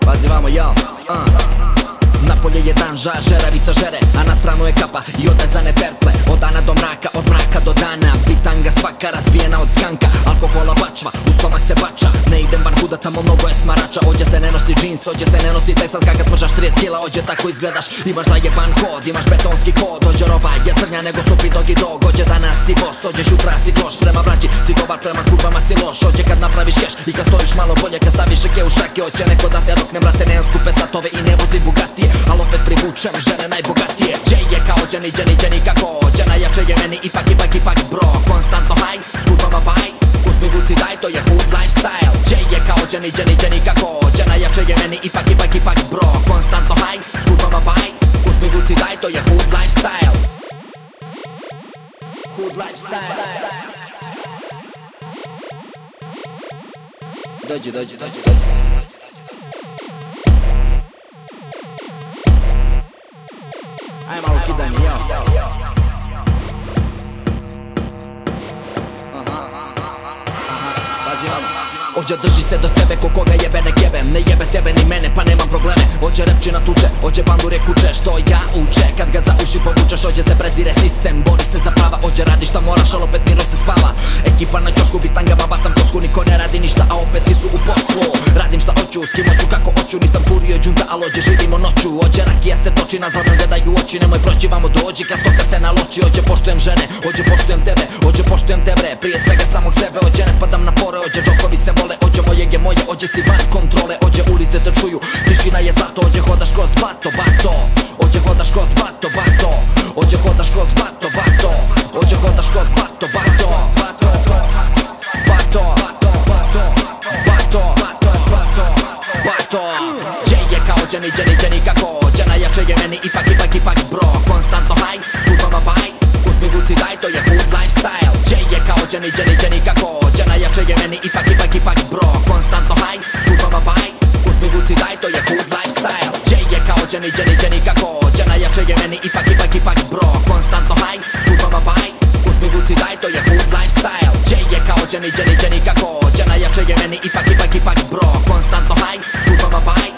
Pozivamo yo, Napolje je dan, žar, žeravica žere, a na stranu je kapa i odezane pertle. Od dana do mraka, od mraka do dana, bitanga svaka razbijena od skanka. Alkohola bačva, u stomak se bača, ne idem bar huda, tamo mnogo je smarača. Ođe se ne nosi džins, ođe se ne nosi Texas, kad smržaš 30 kila, ođe tako izgledaš. Imaš zajeban kod, imaš betonski kod, ođe roba je crnja nego Snoopy Doggy Dogg. Ođe danas si boss, ođeš jutra si kloš, prema braći si dobar, prema kurbama si loš. Ođe kad napraviš keš i kad stojiš malo bolje, kad staviš šeke u šake. Oće neko da te rokne, brate, nemam skupe satove i ne vozi Bugatije, al opet privučem žene najbogatije. Jay je kao Jenny kako ođe, najjače je meni ipak bro. Konstantno high, skupama baj, uzmi vuci daj, to je food lifestyle. Jay je kao Jenny kako ođe, najjače je meni ipak bro. Konstantno high, skupama baj, uzmi vuci daj, to je food lifestyle. Food lifestyle. Dođi. Aj malo kidanje, jo. Pazi. Ođe drži se do sebe, ko koga jebe nek jebem. Ne jebe tebe ni mene, pa nemam probleme. Ođe repčina tuče, ođe bandure kuće, što ja uče. Kad ga za uši povučeš, ođe se prezire sistem. Bori se za prava, ođe radi šta moraš, al opet mirno se spava. Ekipa na ćošku, bitangama bacam kosku, niko ne radi ništa, a opet svi su u poslu. Radim šta hoću, s kim hoću, kako hoću, nisam turio džunta, al ođe živimo noću. Ođe rakija se toči, nas normalno gledaju oči, nemoj proći, vamo dođi, kad stoka se naloči. Ođe poštujem žene, ođe poštujem tebe, ođe poštujem tebe, prije svega samog sebe. Ođe ne padam na fore, ođe džokovi se vole, ođe mojeg je moje, ođe si van kontrole, ođe ulice te čuju, tišina je zlato, ođe hodaš kroz bato, ođe hodaš kroz bato, ođe hodaš kroz bato, ođe hodaš kroz bato, Jay je kao Jenny kako ođe, najjače je meni ipak bro. Konstantno high, skupama baj, uzmi vuci daj, to je food lifestyle. Jay je kao Jenny kako ođe, najjače je meni ipak bro. Konstantno high, skupama baj, uzmi vuci daj, to je food lifestyle. Jay je kao Jenny kako ođe, najjače je meni ipak bro. Konstantno high, skupama baj, uzmi vuci daj, to je food lifestyle. Jay je kao Jenny kako ođe, najjače je meni ipak bro. Konstantno high, skupama baj,